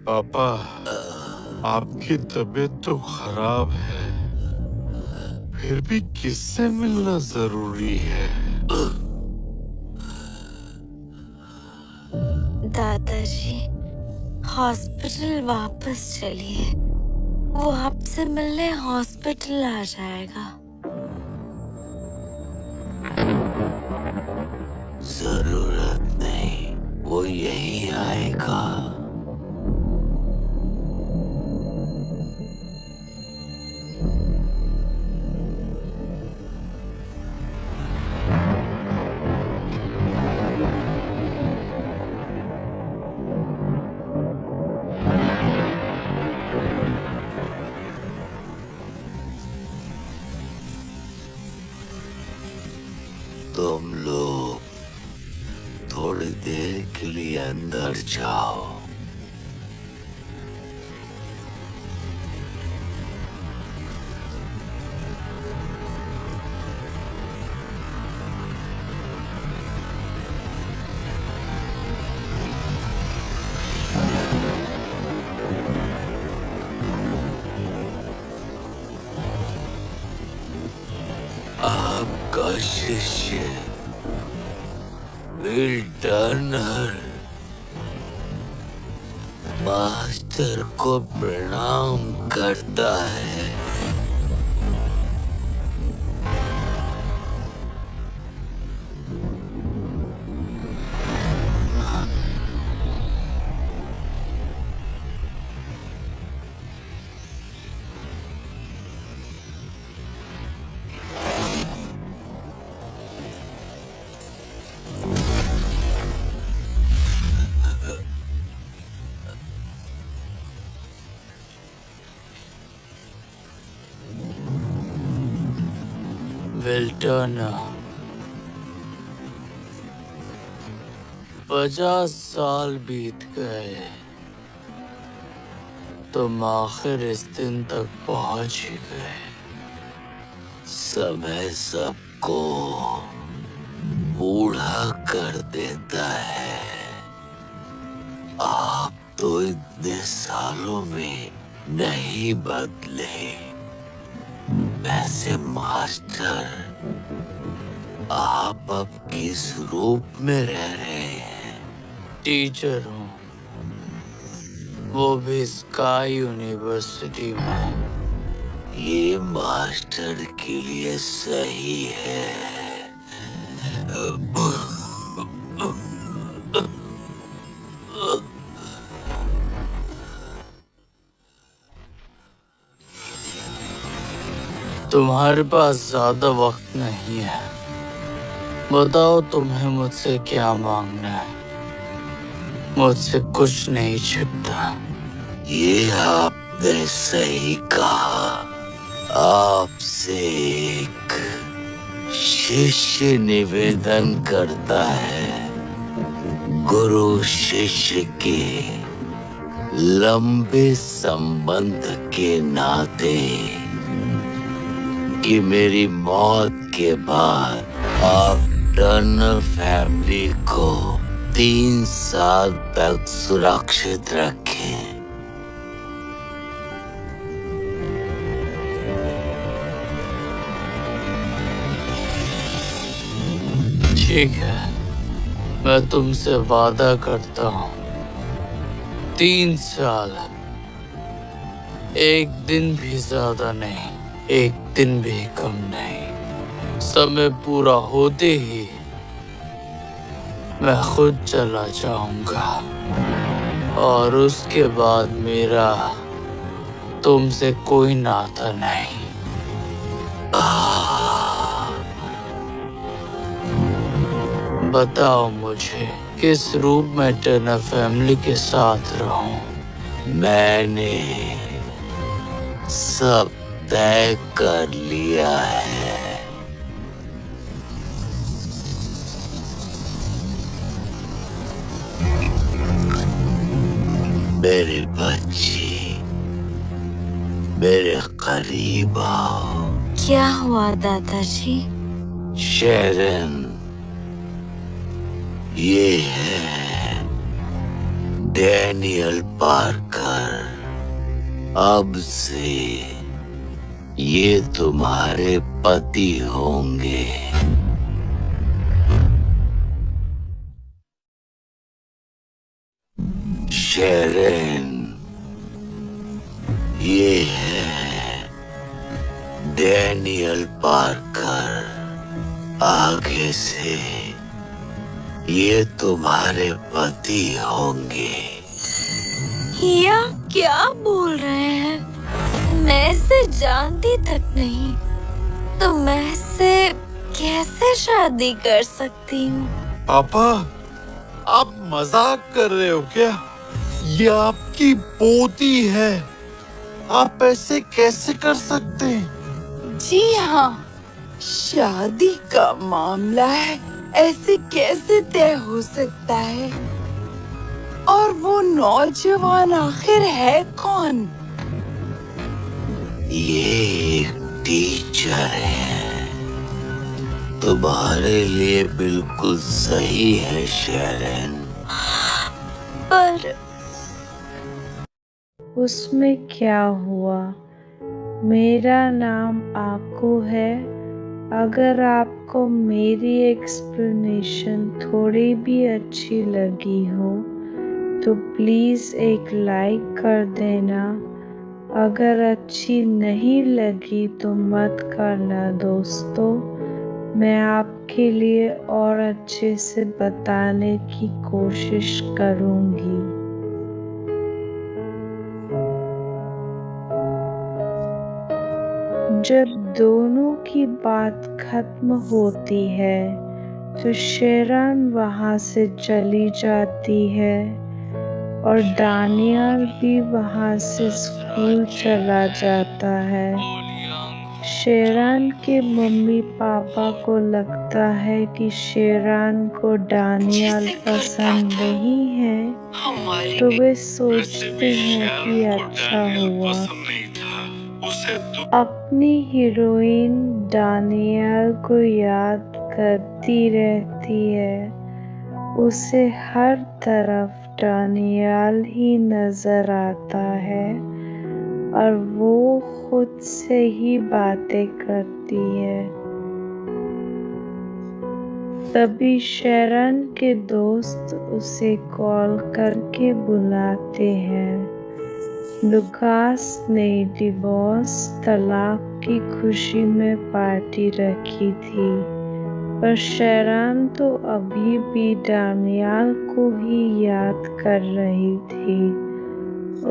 पापा, आपकी तबीयत तो खराब है, फिर भी किससे मिलना जरूरी है? दादाजी, हॉस्पिटल वापस चलिए। वो आपसे मिलने हॉस्पिटल आ जाएगा। जरूरत नहीं, वो यही आएगा। तुम लोग थोड़ी देर के लिए अंदर जाओ। आपका शिष्य विल टर्नर मास्टर को प्रणाम करता है। विल टर्नर, 50 साल बीत गए, तुम आखिर इस दिन तक पहुंच ही गए। समय सबको बूढ़ा कर देता है। आप तो इतने सालों में नहीं बदले। वैसे मास्टर, आप अब किस रूप में रह रहे हैं? टीचर हूँ, वो भी स्काई यूनिवर्सिटी में। ये मास्टर के लिए सही है। तुम्हारे पास ज्यादा वक्त नहीं है। बताओ तुम्हें मुझसे क्या मांगना है। मुझसे कुछ नहीं छिपता। ये आपने सही कहा। आपसे एक शिष्य निवेदन करता है, गुरु शिष्य के लंबे संबंध के नाते, कि मेरी मौत के बाद आप टर्नर फैमिली को 3 साल तक सुरक्षित रखें। ठीक है, मैं तुमसे वादा करता हूँ, 3 साल, एक दिन भी ज्यादा नहीं, एक दिन भी कम नहीं। समय पूरा होते ही मैं खुद चला जाऊंगा और उसके बाद मेरा तुमसे कोई नाता नहीं। बताओ मुझे, किस रूप में टर्नर फैमिली के साथ रहूं? मैंने सब तय कर लिया है। मेरे बच्चे, मेरे करीब आओ। क्या हुआ दादाजी? शेरन, ये है डैनियल पार्कर, अब से ये तुम्हारे पति होंगे। शेरन, ये है डैनियल पार्कर। आगे से ये तुम्हारे पति होंगे। ये आप क्या बोल रहे हैं? मैं इसे जानती तक नहीं, तो मैं इससे कैसे शादी कर सकती हूँ? पापा, आप मजाक कर रहे हो क्या? ये आपकी पोती है, आप ऐसे कैसे कर सकते हैं? जी हाँ, शादी का मामला है, ऐसे कैसे तय हो सकता है? और वो नौजवान आखिर है कौन? ये एक टीचर है, तुम्हारे लिए बिल्कुल सही है शेरन। पर उसमें क्या हुआ? मेरा नाम आकू है। अगर आपको मेरी एक्सप्लेनेशन थोड़ी भी अच्छी लगी हो तो प्लीज़ एक लाइक कर देना। अगर अच्छी नहीं लगी तो मत करना दोस्तों। मैं आपके लिए और अच्छे से बताने की कोशिश करूँगी। जब दोनों की बात खत्म होती है तो शेरन वहाँ से चली जाती है और दानियल भी वहाँ से स्कूल चला जाता है। शेरन के मम्मी पापा को लगता है कि शेरन को दानियल पसंद नहीं है, तो वे सोचते हैं कि अच्छा हुआ। अपनी हीरोइन दानियल को याद करती रहती है। उसे हर तरफ दानियल ही नजर आता है और वो खुद से ही बातें करती है। तभी शेरन के दोस्त उसे कॉल करके बुलाते हैं। लुकास ने डिवोर्स तलाक की खुशी में पार्टी रखी थी, पर शेरन तो अभी भी दानियल को ही याद कर रही थी।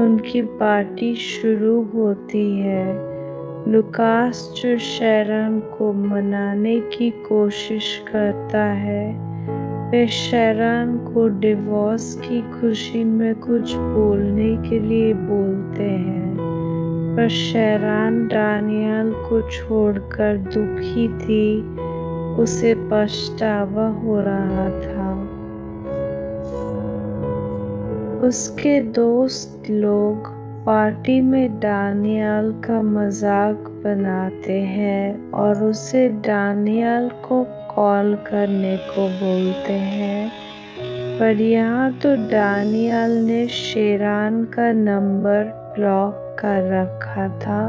उनकी पार्टी शुरू होती है। लुकास जो शेरन को मनाने की कोशिश करता है, वे शेरन को डिवोर्स की खुशी में कुछ बोलने के लिए बोलते हैं, पर शेरन दानियल को छोड़कर दुखी थी। उसे पछतावा हो रहा था। उसके दोस्त लोग पार्टी में दानियल का मजाक बनाते हैं और उसे दानियल को कॉल करने को बोलते हैं, पर यहाँ तो दानियल ने शेरन का नंबर ब्लॉक कर रखा था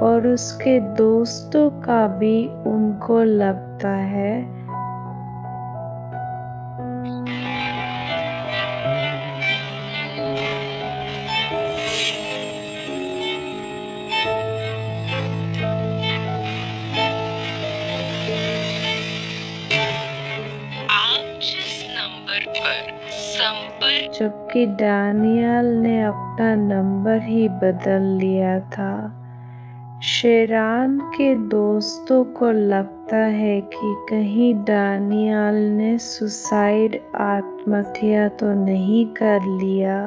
और उसके दोस्तों का भी उनको लगता है जबकि दानियल ने अपना नंबर ही बदल लिया था। शेरन के दोस्तों को लगता है कि कहीं दानियल ने सुसाइड आत्महत्या तो नहीं कर लिया।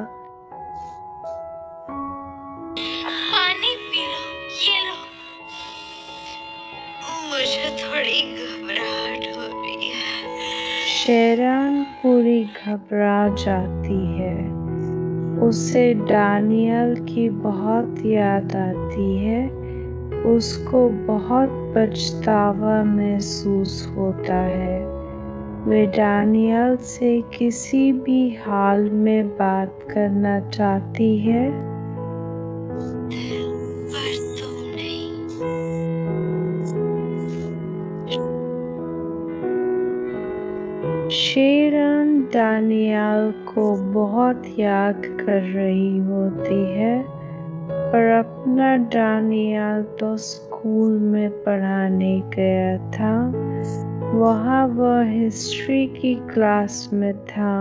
पानी पी लो, ये लो। मुझे थोड़ी घबराहट हो रही है। शेरन पूरी घबरा जाती है। उसे दानियल की बहुत याद आती है। उसको बहुत पछतावा महसूस होता है। वे डैनियल से किसी भी हाल में बात करना चाहती है। पर तुम नहीं। शेरन डैनियल को बहुत याद कर रही होती है, पर अपना डैनियल तो स्कूल में पढ़ाने गया था। वहाँ वह हिस्ट्री की क्लास में था।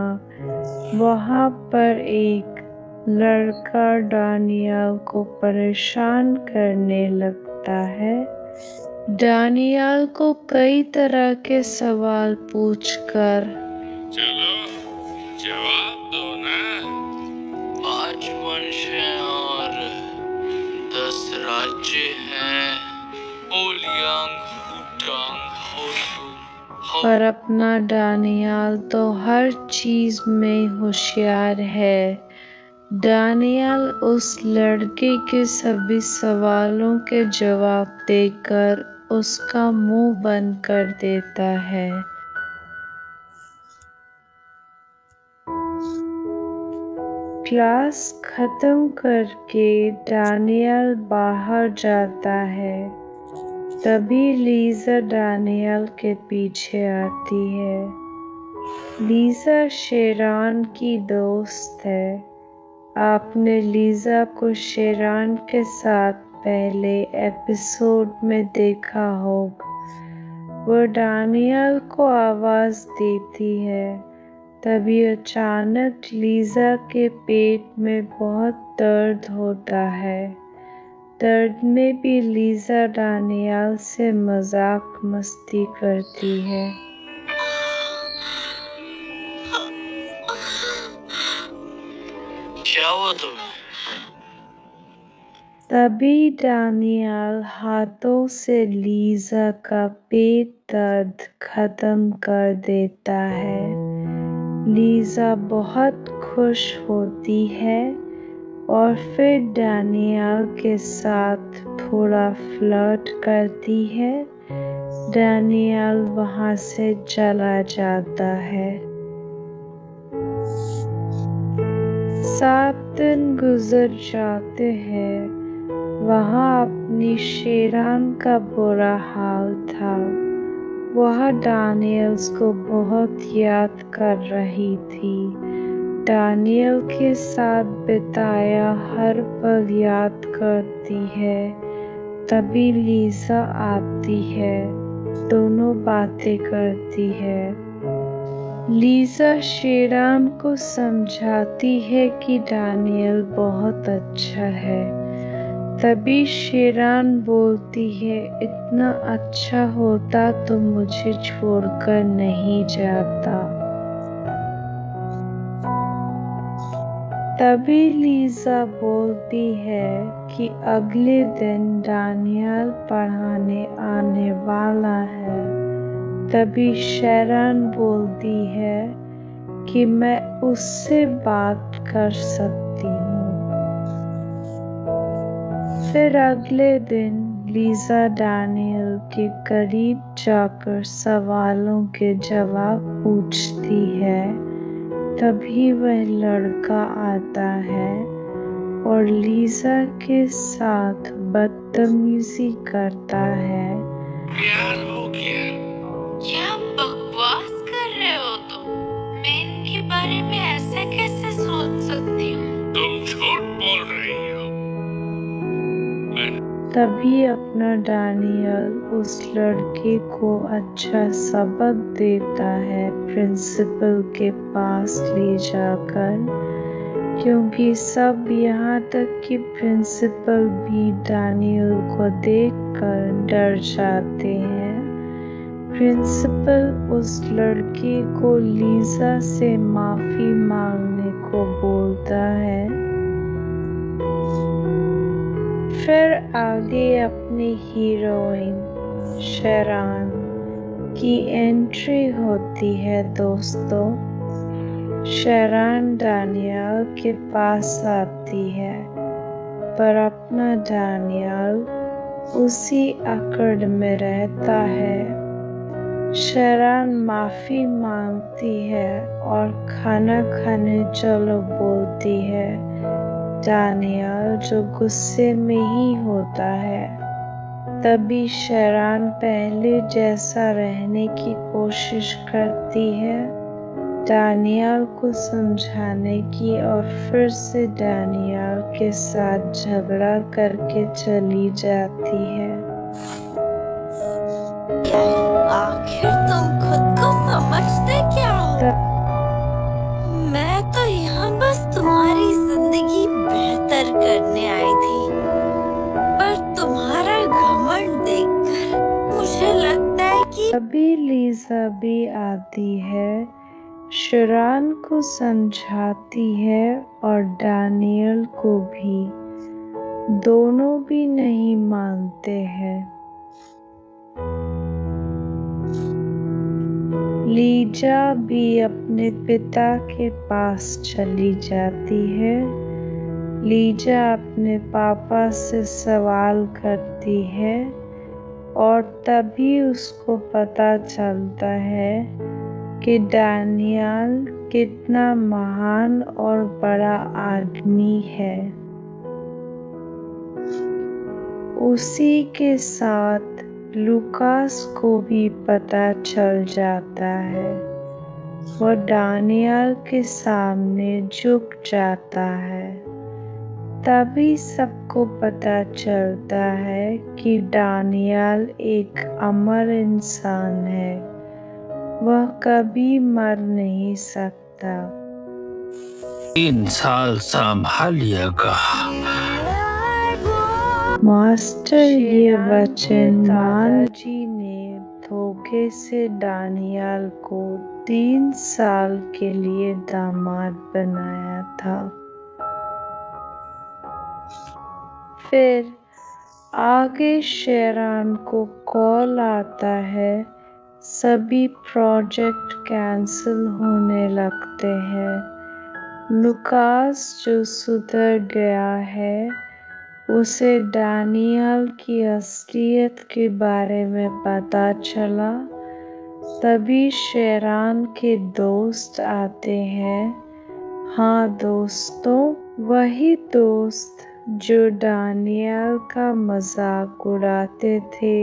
वहाँ पर एक लड़का डैनियल को परेशान करने लगता है। डैनियल को कई तरह के सवाल पूछकर चलो जवाब दो ना। 5 वंश हैं और 10 राज्य हैं। ओलियांग, हुटांग, होसू, पर अपना डैनियल तो हर चीज में होशियार है। डैनियल उस लड़के के सभी सवालों के जवाब देकर उसका मुंह बंद कर देता है। क्लास खत्म करके डैनियल बाहर जाता है। तभी लीज़ा डैनियल के पीछे आती है। लीज़ा शेरान की दोस्त है। आपने लीज़ा को शेरान के साथ पहले एपिसोड में देखा होगा। वो डैनियल को आवाज़ देती है। तभी अचानक लीज़ा के पेट में बहुत दर्द होता है। दर्द में भी लीज़ा डैनियल से मजाक मस्ती करती है। क्या हुआ तुम्हें? तभी डैनियल हाथों से लीज़ा का पेट दर्द खत्म कर देता है। लीज़ा बहुत खुश होती है और फिर डैनियल के साथ थोड़ा फ्लर्ट करती है। डैनियल वहाँ से चला जाता है। 7 दिन गुजर जाते हैं। वहाँ अपनी शेरान का बुरा हाल था। वह डैनियल को बहुत याद कर रही थी। डैनियल के साथ बिताया हर पल याद करती है। तभी लीज़ा आती है। दोनों बातें करती है। लीज़ा शेरान को समझाती है कि डैनियल बहुत अच्छा है। तभी शेरान बोलती है, इतना अच्छा होता तो मुझे छोड़कर नहीं जाता। तभी लीज़ा बोलती है कि अगले दिन डैनियल पढ़ाने आने वाला है। तभी शेरान बोलती है कि मैं उससे बात कर सकती हूँ। फिर अगले दिन लीज़ा डैनियल के करीब जाकर सवालों के जवाब पूछती है। तभी वह लड़का आता है और लीज़ा के साथ बदतमीजी करता है। प्यार हो गया। क्या बकवास कर रहे हो तुम? मैं इनके बारे में ऐसा कैसे सोच सकती हूँ? तुम झूठ बोल रही हो। तभी अपना डैनियल उस लड़के को अच्छा सबक देता है प्रिंसिपल के पास ले जाकर, क्योंकि सब यहाँ तक कि प्रिंसिपल भी डैनियल को देखकर डर जाते हैं। प्रिंसिपल उस लड़के को लीज़ा से माफ़ी मांगने को बोलता है। फिर आगे अपनी हीरोइन शेरान की एंट्री होती है दोस्तों। शेरान डैनियल के पास आती है, पर अपना डैनियल उसी अकड़ में रहता है। शेरान माफी मांगती है और खाना खाने चलो बोलती है। दानियल जो गुस्से में ही होता है। तभी शेरान पहले जैसा रहने की कोशिश करती है, दानियल को समझाने की, और फिर से दानियल के साथ झगड़ा करके चली जाती है। आखिर तुम खुद को समझते क्या हो? मैं तो यहाँ बस तुम्हारी जिंदगी बेहतर करने आई थी, पर तुम्हारा घमंड देखकर मुझे लगता है कि अभी लीजा भी आती है, शेरान को समझाती है और दानियल को भी। दोनों भी नहीं मानते हैं। लीजा भी अपने पिता के पास चली जाती है। लीजा अपने पापा से सवाल करती है और तभी उसको पता चलता है कि दानियल कितना महान और बड़ा आदमी है। उसी के साथ लूकास को भी पता चल जाता है। वह दानियल के सामने झुक जाता है। तभी सबको पता चलता है कि दानियल एक अमर इंसान है। वह कभी मर नहीं सकता। 3 साल संभालिएगा। मास्टर, ये वचन दादाजी ने धोखे से दानियल को 3 साल के लिए दामाद बनाया था। फिर आगे शेरान को कॉल आता है। सभी प्रोजेक्ट कैंसिल होने लगते हैं। लूकास जो सुधर गया है, उसे दानियल की असलियत के बारे में पता चला। तभी शेरान के दोस्त आते हैं। हाँ दोस्तों, वही दोस्त जो दानियल का मजाक उड़ाते थे,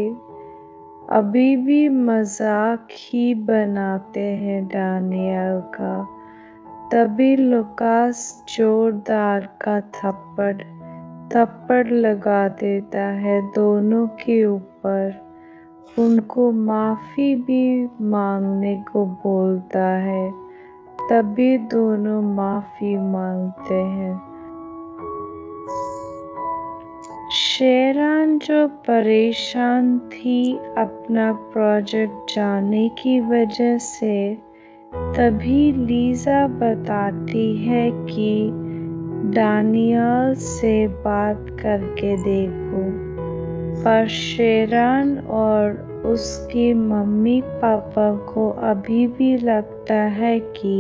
अभी भी मजाक ही बनाते हैं दानियल का। तभी लूकास जोरदार का थप्पड़ लगा देता है दोनों के ऊपर। उनको माफी भी मांगने को बोलता है। तभी दोनों माफी मांगते हैं। शेरान जो परेशान थी अपना प्रोजेक्ट जाने की वजह से, तभी लीजा बताती है कि दानियल से बात करके देखो। पर शेरान और उसकी मम्मी पापा को अभी भी लगता है कि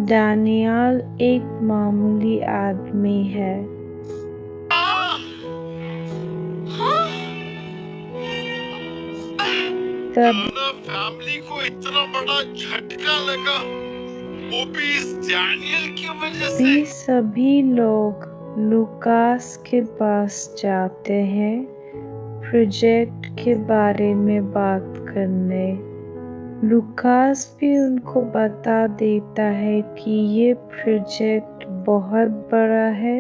दानियल एक मामूली आदमी है। फैमिली को इतना बड़ा झटका लगा, वो भी इस दानियल की वजह से। सभी लोग लूकास के पास जाते हैं प्रोजेक्ट के बारे में बात करने। लूकास भी उनको बता देता है कि ये प्रोजेक्ट बहुत बड़ा है,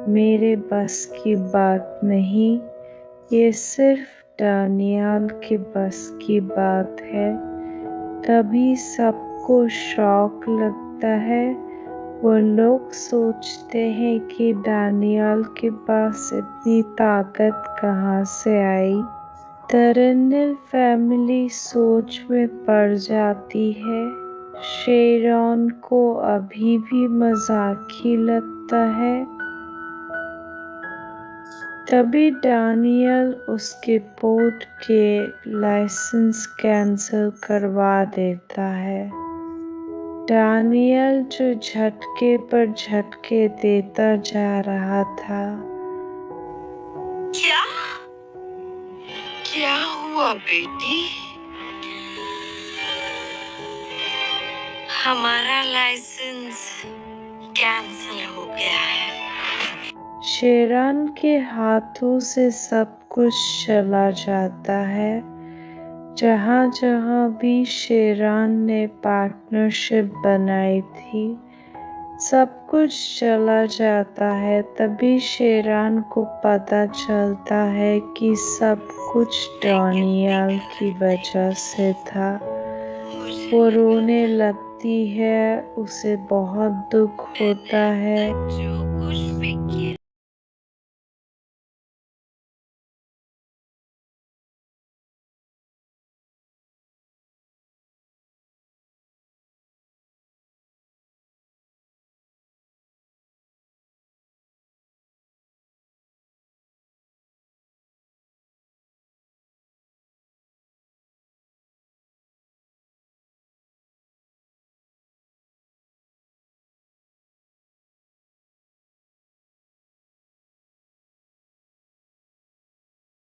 मेरे बस की बात नहीं, ये सिर्फ दानियल के बस की बात है। तभी सबको शौक लगता है। वो लोग सोचते हैं कि दानियल के पास इतनी ताकत कहाँ से आई। तरन्नुल फैमिली सोच में पड़ जाती है। शेरान को अभी भी मजाकी लगता है। तभी दानियल उसके बोट के लाइसेंस कैंसिल करवा देता है। दानियल जो झटके पर झटके देता जा रहा था। क्या हुआ बेटी? हमारा लाइसेंस कैंसिल हो गया है। शेरान के हाथों से सब कुछ चला जाता है। जहाँ जहाँ भी शेरान ने पार्टनरशिप बनाई थी, सब कुछ चला जाता है। तभी शेरान को पता चलता है कि सब कुछ डैनियल की वजह से था। वो रोने लगती है, उसे बहुत दुख होता है। जो कुछ भी किया